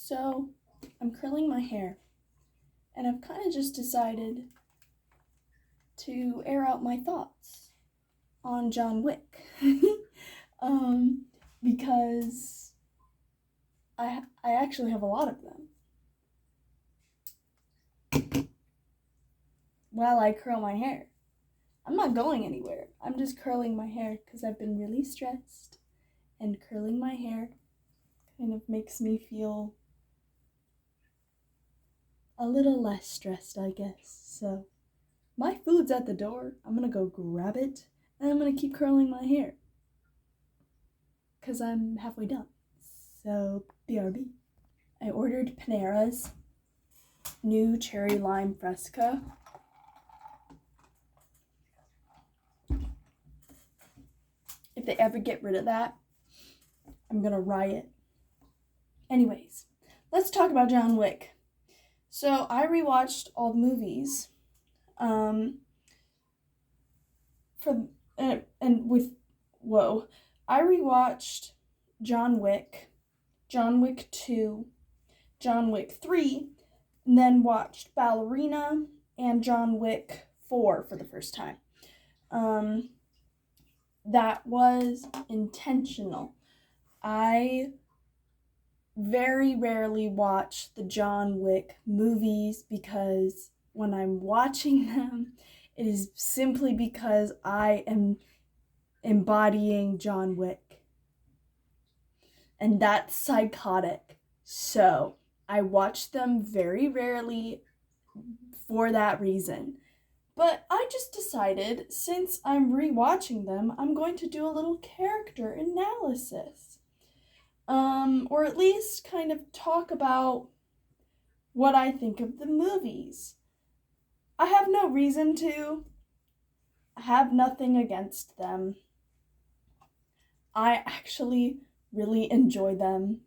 So I'm curling my hair, and I've kind of just decided to air out my thoughts on John Wick. Because I actually have a lot of them while I curl my hair. I'm not going anywhere. I'm just curling my hair because I've been really stressed, and curling my hair kind of makes me feel a little less stressed, I guess. So my food's at the door. I'm gonna go grab it, and I'm gonna keep curling my hair because I'm halfway done. So BRB. I ordered Panera's new cherry lime fresca. If they ever get rid of that, I'm gonna riot. Anyways, let's talk about John Wick. So I rewatched all the movies. I rewatched John Wick, John Wick 2, John Wick 3, and then watched Ballerina and John Wick 4 for the first time. That was intentional. I very rarely watch the John Wick movies because when I'm watching them, it is simply because I am embodying John Wick. And that's psychotic. So I watch them very rarely for that reason. But I just decided, since I'm rewatching them, I'm going to do a little character analysis. Or at least kind of talk about what I think of the movies. I have no reason to. I have nothing against them. I actually really enjoy them.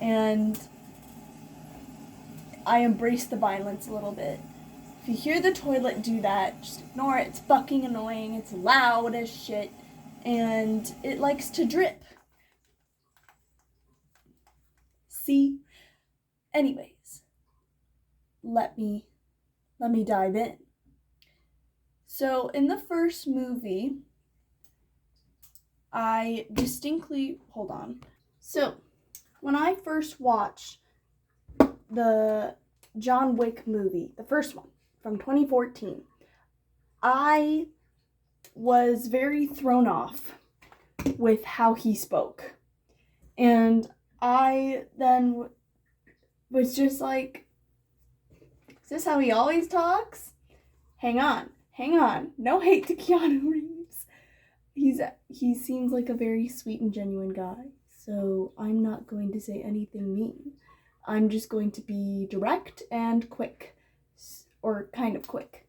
And I embrace the violence a little bit. If you hear the toilet do that, just ignore it. It's fucking annoying. It's loud as shit. And it likes to drip. See? Anyways, let me dive in. So in the first movie, hold on. So when I first watched the John Wick movie, the first one from 2014, I was very thrown off with how he spoke. And I then was just like, is this how he always talks? Hang on. No hate to Keanu Reeves. He seems like a very sweet and genuine guy. So I'm not going to say anything mean. I'm just going to be direct and quick. Or kind of quick.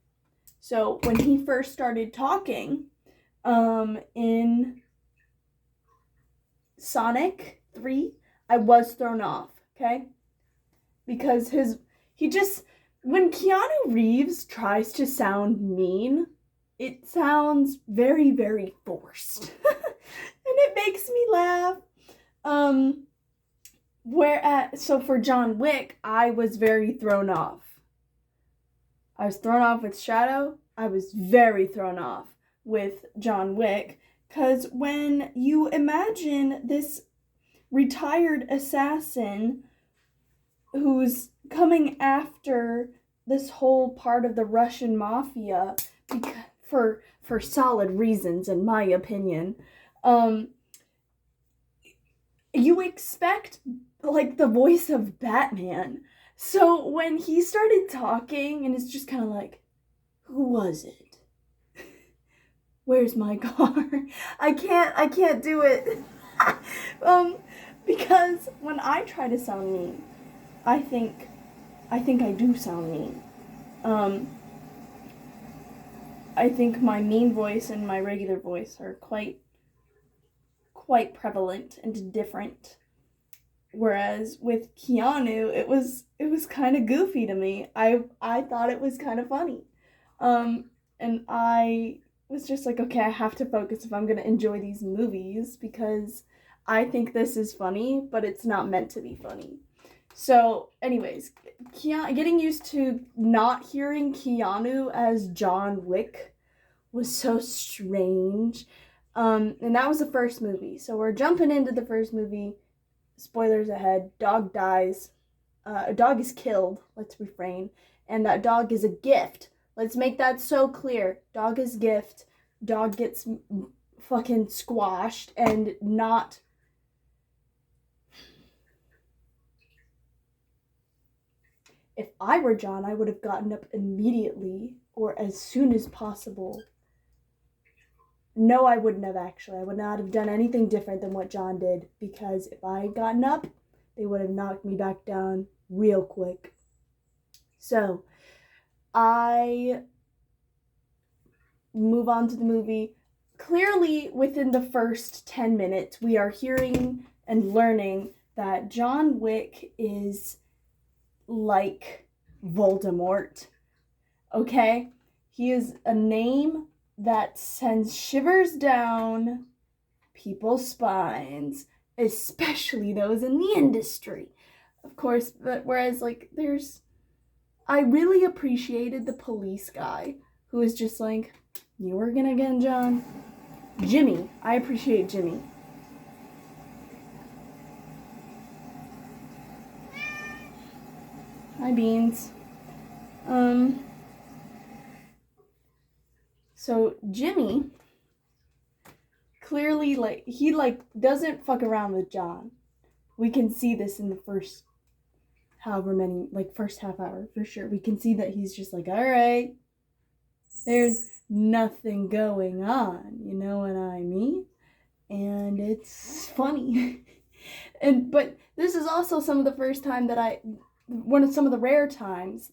So when he first started talking, in Sonic 3, I was thrown off, okay? Because when Keanu Reeves tries to sound mean, it sounds very, very forced. And it makes me laugh. So for John Wick, I was very thrown off. I was thrown off with Shadow. I was very thrown off with John Wick. Because when you imagine this retired assassin who's coming after this whole part of the Russian mafia for solid reasons, in my opinion, you expect like the voice of Batman. So when he started talking and it's just kind of like, who was it? Where's my car? I can't do it. Because when I try to sound mean, I think I do sound mean. I think my mean voice and my regular voice are quite prevalent and different. Whereas with Keanu, it was kind of goofy to me. I thought it was kind of funny. And I was just like, okay, I have to focus if I'm going to enjoy these movies because I think this is funny, but it's not meant to be funny. So, anyways, getting used to not hearing Keanu as John Wick was so strange. And that was the first movie. So we're jumping into the first movie. Spoilers ahead. Dog dies. A dog is killed. Let's refrain. And that dog is a gift. Let's make that so clear. Dog is gift. Dog gets fucking squashed and not... If I were John, I would have gotten up immediately or as soon as possible. No, I wouldn't have actually. I would not have done anything different than what John did, because if I had gotten up, they would have knocked me back down real quick. So, I move on to the movie. Clearly, within the first 10 minutes, we are hearing and learning that John Wick is like Voldemort. Okay? He is a name that sends shivers down people's spines, especially those in the industry. Of course, but whereas I really appreciated the police guy who was just like, "You working again, John?" Jimmy. I appreciate Jimmy. Hi, Beans. So Jimmy clearly, he doesn't fuck around with John. We can see this in the first first half hour for sure. We can see that he's just like, all right, there's nothing going on, you know what I mean? And it's funny. But this is also some of the first time that some of the rare times,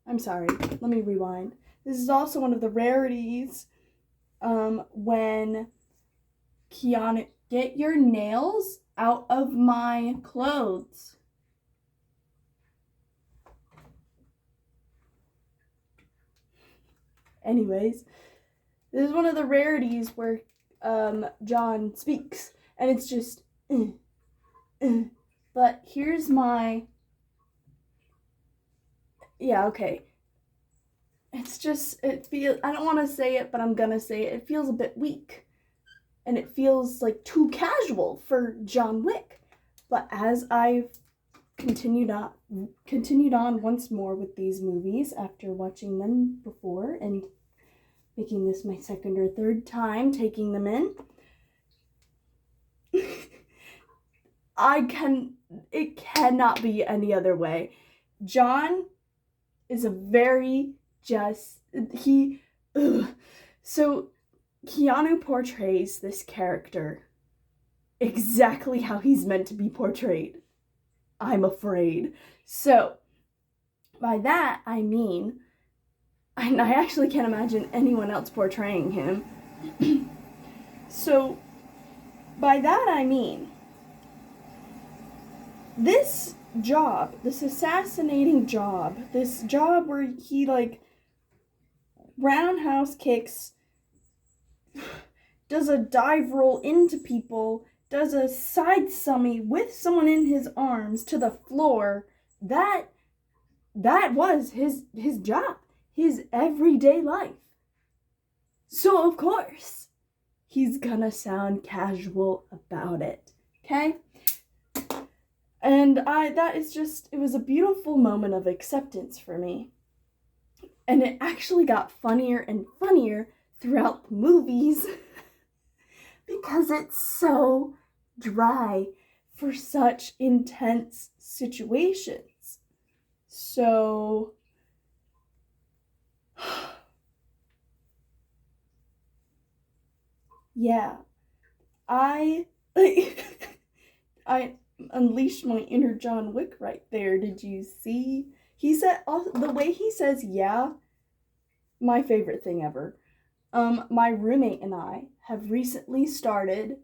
I'm sorry, let me rewind. This is also one of the rarities when Keanu, get your nails out of my clothes. Anyways, this is one of the rarities where John speaks, and it's just, but here's my, yeah, okay. It's just, I don't want to say it, but I'm gonna say it. It feels a bit weak. And it feels like too casual for John Wick. But as I've continued on once more with these movies after watching them before and making this my second or third time taking them in, it cannot be any other way. John is a very so Keanu portrays this character exactly how he's meant to be portrayed, I'm afraid. So, by that, I mean, I actually can't imagine anyone else portraying him. So, by that I mean, this assassinating job, this job where he, roundhouse kicks, does a dive roll into people, does a side summy with someone in his arms to the floor, that was his job, his everyday life. So of course, he's gonna sound casual about it, okay? And it was a beautiful moment of acceptance for me. And it actually got funnier and funnier throughout the movies because it's so dry for such intense situations. So, yeah, I unleashed my inner John Wick right there. Did you see? He said, the way he says, yeah, my favorite thing ever. My roommate and I have recently started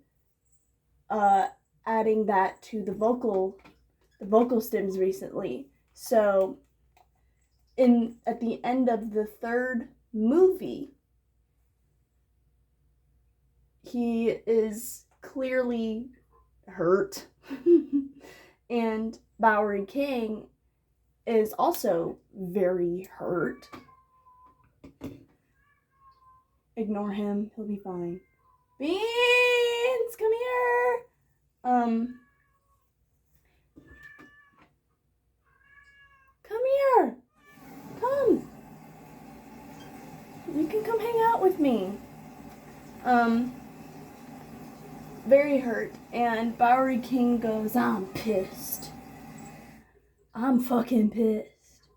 adding that to the vocal stems recently. So at the end of the third movie, he is clearly hurt and Bowery King is also very hurt. Ignore him, he'll be fine. Beans, come here. Come here. Come. You can come hang out with me. Very hurt. And Bowery King goes, I'm pissed. I'm fucking pissed.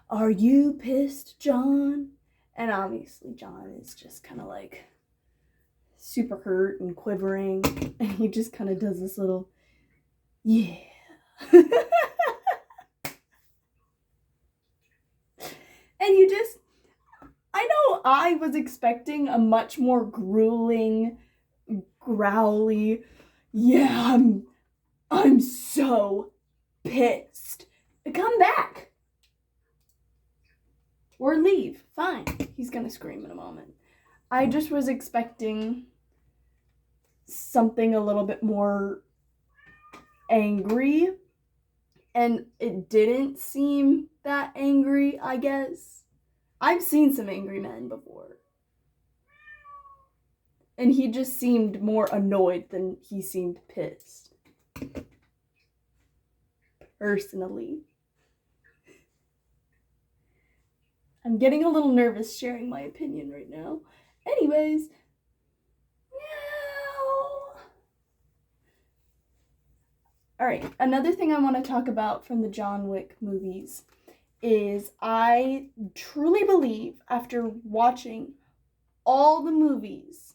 Are you pissed, John? And obviously John is just kind of like super hurt and quivering. And he just kind of does this little, yeah. And you just, I know I was expecting a much more grueling, growly, yeah, I'm so pissed. Come back. Or leave. Fine. He's gonna scream in a moment. I just was expecting something a little bit more angry. And it didn't seem that angry, I guess. I've seen some angry men before. And he just seemed more annoyed than he seemed pissed. Personally. I'm getting a little nervous sharing my opinion right now. Anyways. Meow. Alright, another thing I want to talk about from the John Wick movies is I truly believe, after watching all the movies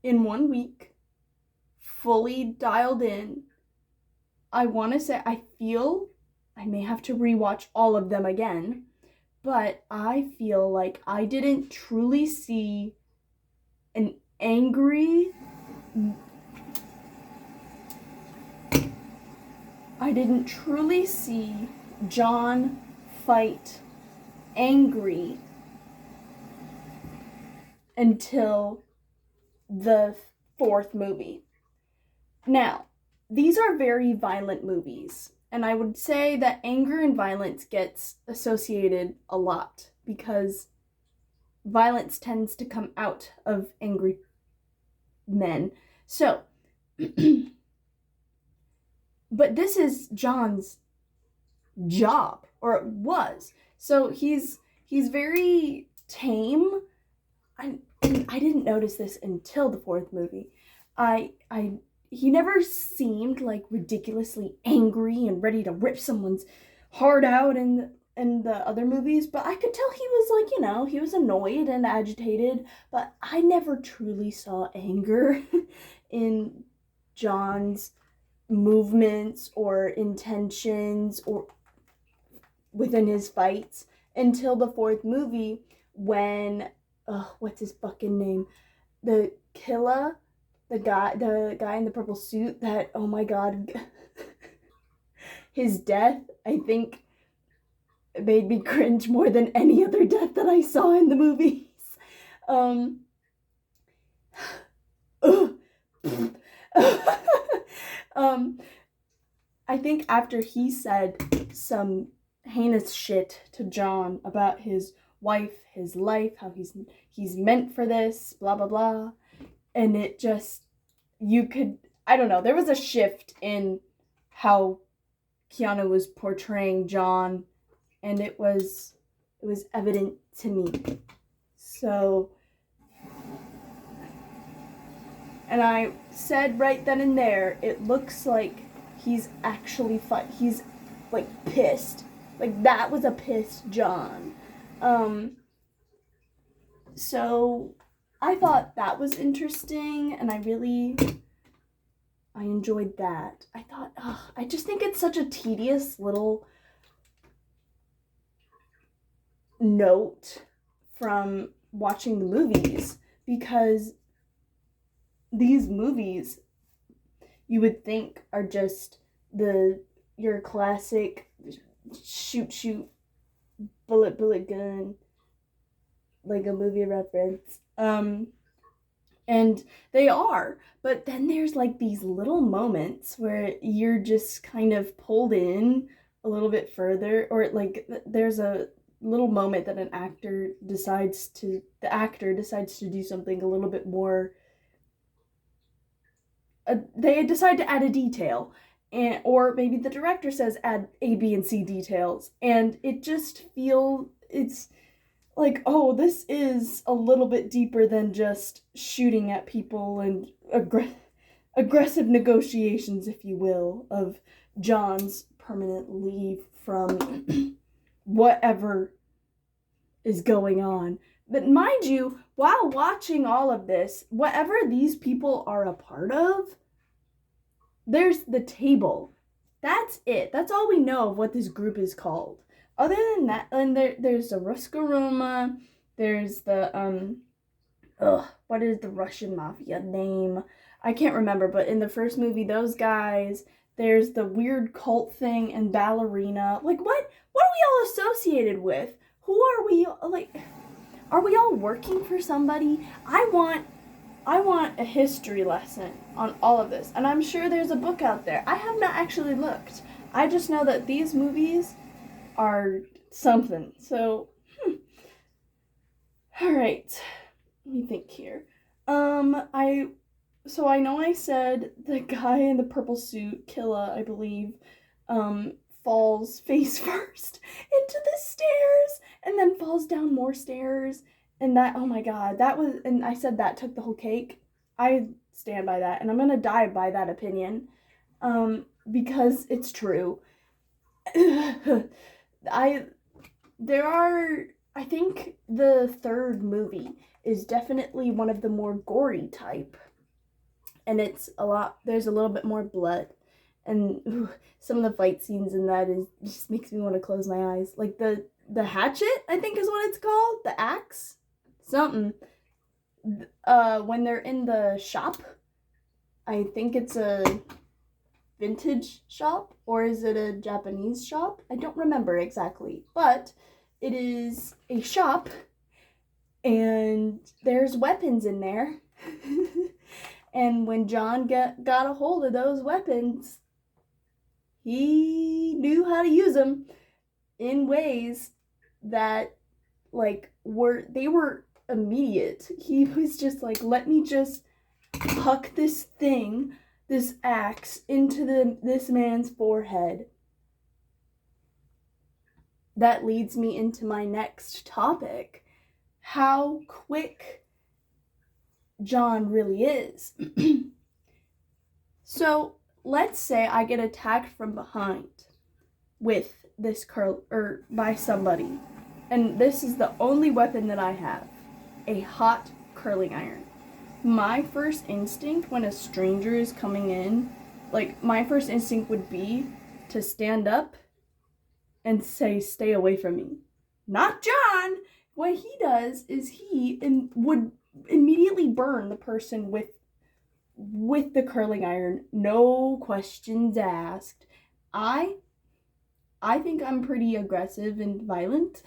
in 1 week, fully dialed in, I want to say, I feel I may have to rewatch all of them again, but I feel like I didn't truly see an angry, I didn't truly see John fight angry until the 4th movie. Now, these are very violent movies, and I would say that anger and violence gets associated a lot because violence tends to come out of angry men. So, but this is John's job, or it was. So he's very tame. And I didn't notice this until the 4th movie. He never seemed like ridiculously angry and ready to rip someone's heart out in the other movies, but I could tell he was like, he was annoyed and agitated, but I never truly saw anger in John's movements or intentions or within his fights until the 4th movie when what's his fucking name? The killer, the guy in the purple suit that, oh my god, his death, I think, made me cringe more than any other death that I saw in the movies. I think after he said some heinous shit to John about his wife, his life, how he's meant for this, blah blah blah, and it just, I don't know, there was a shift in how Keanu was portraying John, and it was evident to me. So, and I said right then and there, it looks like he's actually he's like pissed. Like that was a pissed John. So I thought that was interesting, and I enjoyed that. I thought, I just think it's such a tedious little note from watching the movies, because these movies you would think are just your classic shoot bullet gun Lego movie reference. And they are. But then there's like these little moments where you're just kind of pulled in a little bit further, or like there's a little moment that the actor decides to do something a little bit more. They decide to add a detail, or maybe the director says add A, B, and C details, and it's like, oh, this is a little bit deeper than just shooting at people and aggressive negotiations, if you will, of John's permanent leave from whatever is going on. But mind you, while watching all of this, whatever these people are a part of, there's the table. That's it. That's all we know of what this group is called. Other than that, and there's the Ruskaroma, there's the, what is the Russian mafia name? I can't remember, but in the first movie, those guys, there's the weird cult thing and ballerina. Like, what are we all associated with? Who are we, like, are we all working for somebody? I want a history lesson on all of this, and I'm sure there's a book out there. I have not actually looked. I just know that these movies are something. So, all right. Let me think here. I know I said the guy in the purple suit, Killa, I believe, falls face first into the stairs and then falls down more stairs. And that, oh my God, and I said that took the whole cake. I stand by that, and I'm gonna die by that opinion, because it's true. I think the third movie is definitely one of the more gory type, and there's a little bit more blood, and some of the fight scenes in that just makes me want to close my eyes. Like the hatchet, I think is what it's called, the axe, something. When they're in the shop, I think it's a vintage shop, or is it a Japanese shop? I don't remember exactly, but it is a shop, and there's weapons in there. And when John got a hold of those weapons, he knew how to use them in ways that, like, were immediate. He was just like, let me just huck this axe into this man's forehead. That leads me into my next topic. How quick John really is. So, let's say I get attacked from behind with this by somebody, and this is the only weapon that I have, a hot curling iron. My first instinct when a stranger is coming in, like, my first instinct would be to stand up and say, stay away from me. Not John! What he does is he would immediately burn the person with the curling iron, no questions asked. I think I'm pretty aggressive and violent,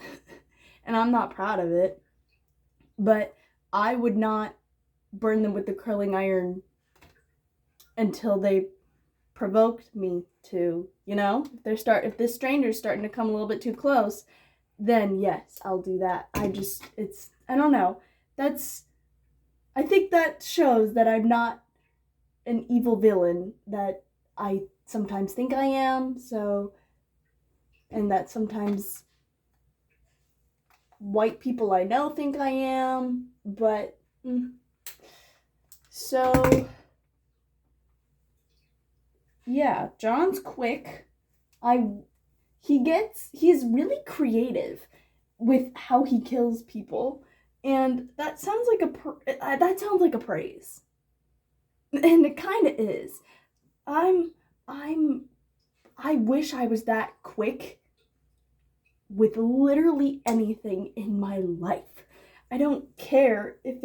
and I'm not proud of it, but I would not burn them with the curling iron until they provoked me to, if this stranger's starting to come a little bit too close, then yes, I'll do that. I don't know. I think that shows that I'm not an evil villain that I sometimes think I am, and that sometimes white people I know think I am, but, so, yeah, John's quick. He's really creative with how he kills people, and that sounds like a praise, and it kind of is. I wish I was that quick with literally anything in my life. I don't care if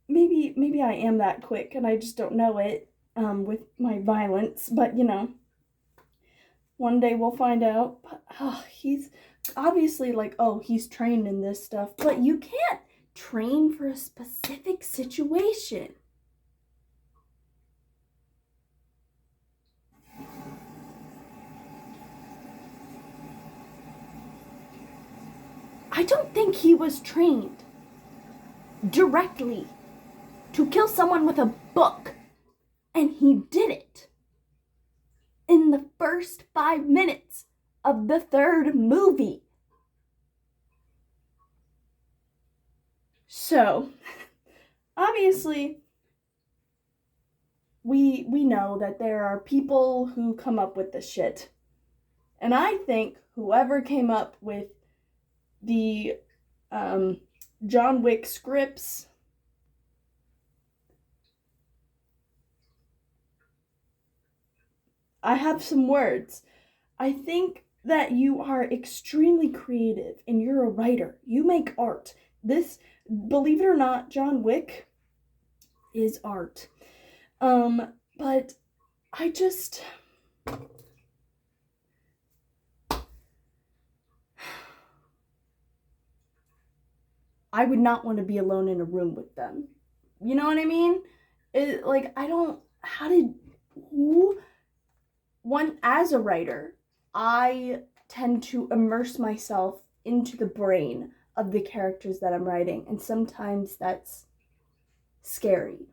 maybe I am that quick and I just don't know it, with my violence, but one day we'll find out. But he's obviously like, oh, he's trained in this stuff, but you can't trained for a specific situation. I don't think he was trained directly to kill someone with a book. And he did it in the first 5 minutes of the third movie. So, obviously, we know that there are people who come up with this shit. And I think whoever came up with the John Wick scripts, I have some words. I think that you are extremely creative and you're a writer. You make art. This, believe it or not, John Wick is art. But I would not want to be alone in a room with them. You know what I mean? As a writer, I tend to immerse myself into the brain of the characters that I'm writing, and sometimes that's scary,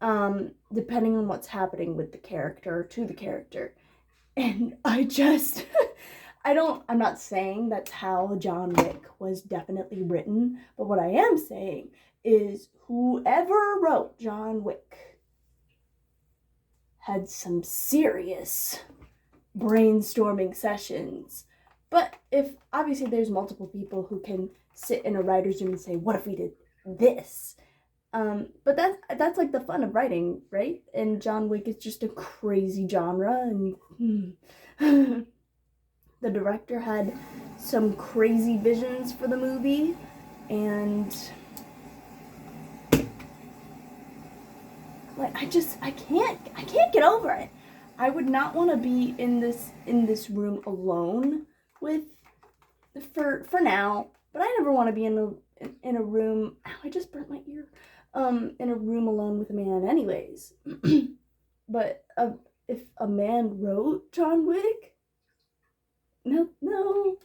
depending on what's happening with the character, to the character. And I'm not saying that's how John Wick was definitely written, but what I am saying is whoever wrote John Wick had some serious brainstorming sessions. But if obviously there's multiple people who can sit in a writer's room and say, what if we did this? But that's like the fun of writing, right? And John Wick is just a crazy genre, and the director had some crazy visions for the movie, and like I can't get over it. I would not want to be in this room alone with for now, but I never want to be in a room. Ow, I just burnt my ear. In a room alone with a man, anyways. But if a man wrote John Wick, no, no,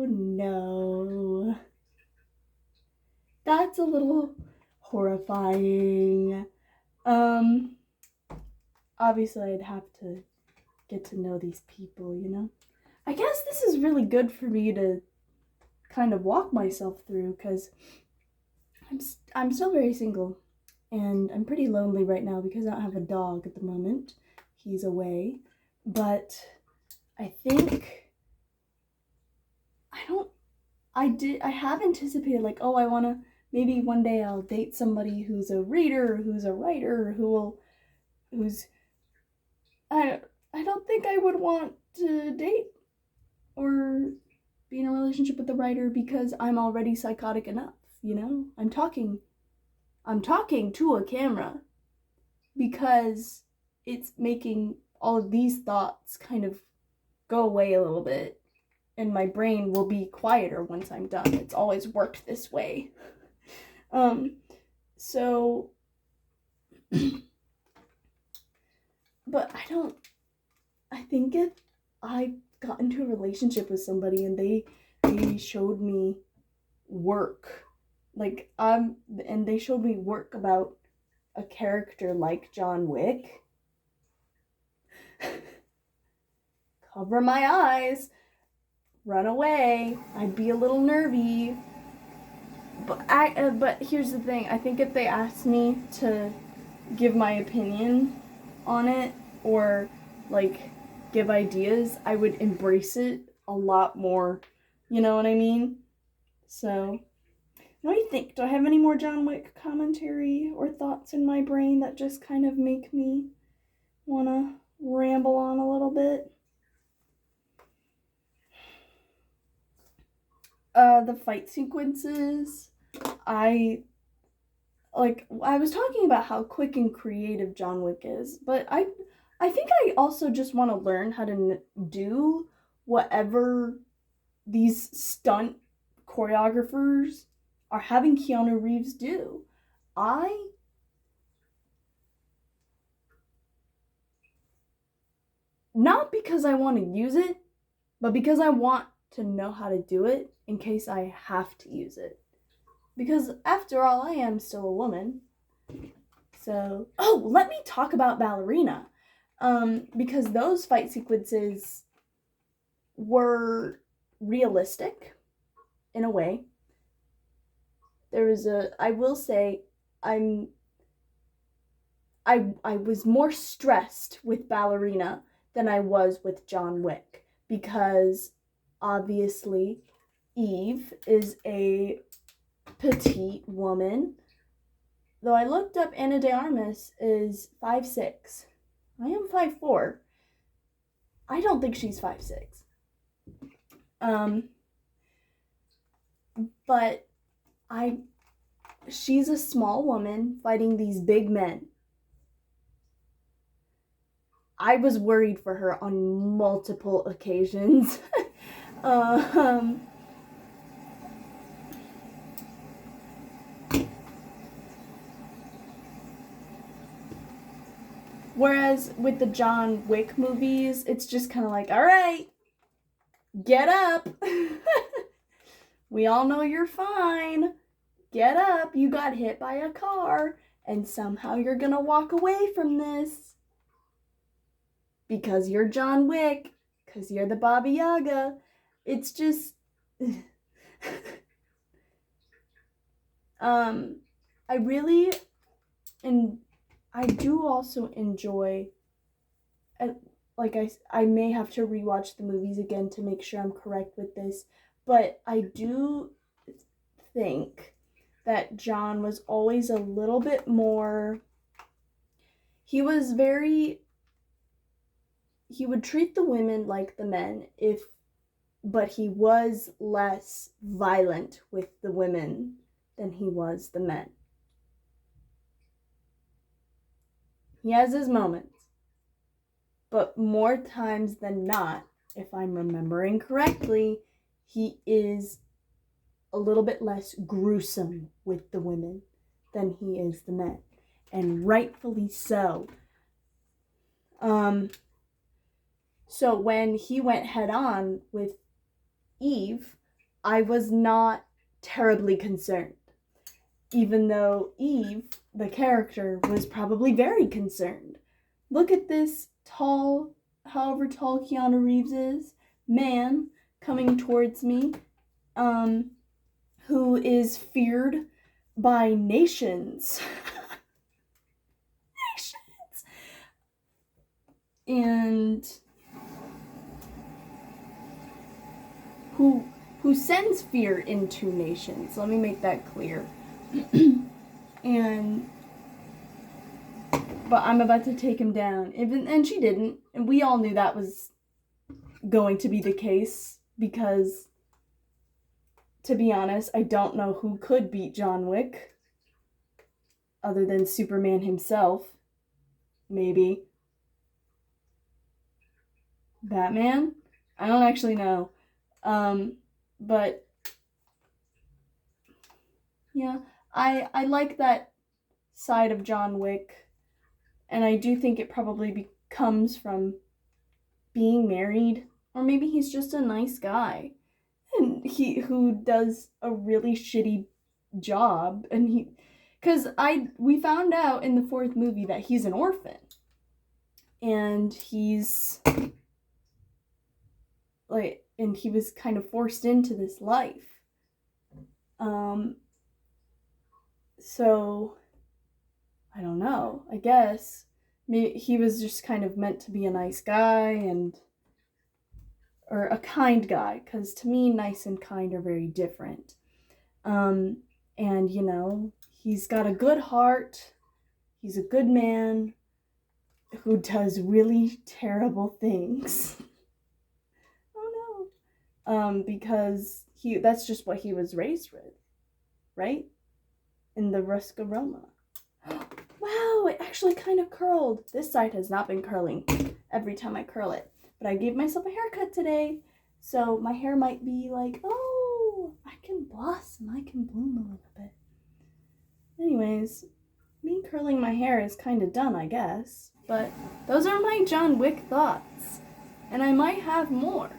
no. That's a little horrifying. Obviously I'd have to get to know these people, you know? I guess this is really good for me to kind of walk myself through, because I'm still very single, and I'm pretty lonely right now because I don't have a dog at the moment. He's away. But I think I have anticipated, like, oh, I want to, maybe one day I'll date somebody who's a reader, who's a writer, I don't think I would want to date or be in a relationship with a writer because I'm already psychotic enough, you know? I'm talking to a camera because it's making all of these thoughts kind of go away a little bit, and my brain will be quieter once I'm done. It's always worked this way. So but I think if I got into a relationship with somebody and they showed me work, and they showed me work about a character like John Wick, cover my eyes, run away. I'd be a little nervy. But here's the thing. I think if they asked me to give my opinion on it, or like give ideas, I would embrace it a lot more. You know what I mean? So, what do you think? Do I have any more John Wick commentary or thoughts in my brain that just kind of make me want to ramble on a little bit? The fight sequences, I was talking about how quick and creative John Wick is, but I think I also just want to learn how to do whatever these stunt choreographers are having Keanu Reeves do. Not because I want to use it, but because I want to know how to do it in case I have to use it. Because after all, I am still a woman. So, let me talk about Ballerina. Because those fight sequences were realistic in a way. I will say, I was more stressed with Ballerina than I was with John Wick, because obviously Eve is a petite woman. Though I looked up, Ana de Armas is 5'6". I am 5'4". I don't think she's 5'6". But she's a small woman fighting these big men. I was worried for her on multiple occasions. Whereas with the John Wick movies, it's just kind of like, all right, get up. We all know you're fine. Get up. You got hit by a car, and somehow you're gonna walk away from this. Because you're John Wick. Because you're the Baba Yaga. It's just... I really... And I do also enjoy... I may have to rewatch the movies again to make sure I'm correct with this, but I do think that John was always a little bit more... He would treat the women like the men, but he was less violent with the women than he was the men. He has his moments, but more times than not, if I'm remembering correctly, he is a little bit less gruesome with the women than he is the men, and rightfully so. So when he went head on with Eve, I was not terribly concerned, even though Eve, the character, was probably very concerned. Look at this tall, however tall Keanu Reeves is, man coming towards me, who is feared by nations. Nations! And who sends fear into nations. Let me make that clear. But I'm about to take him down. And she didn't. And we all knew that was going to be the case, because, to be honest, I don't know who could beat John Wick other than Superman himself. Maybe. Batman? I don't actually know. But yeah, I like that side of John Wick, and I do think it probably comes from being married, or maybe he's just a nice guy, and who does a really shitty job, and we found out in the 4th movie that he's an orphan, and he was kind of forced into this life. So, I don't know, I guess he was just kind of meant to be a nice guy, or a kind guy, because to me, nice and kind are very different. And, he's got a good heart, he's a good man, who does really terrible things. Oh no. Because that's just what he was raised with, right? In the Ruska Roma. Wow, it actually kind of curled. This side has not been curling every time I curl it, but I gave myself a haircut today, So my hair might be like, oh, I can blossom, I can bloom a little bit. Anyways, me curling my hair is kind of done, I guess. But those are my John Wick thoughts. And I might have more.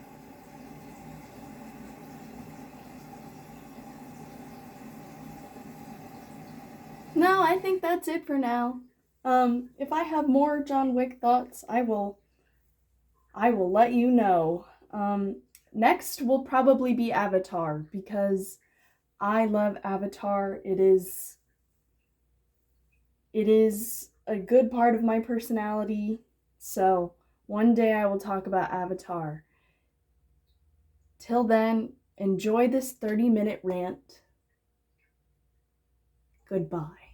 No, I think that's it for now. If I have more John Wick thoughts, I will let you know. Next will probably be Avatar, because I love Avatar. It is a good part of my personality. So one day I will talk about Avatar. Till then, enjoy this 30-minute rant. Goodbye.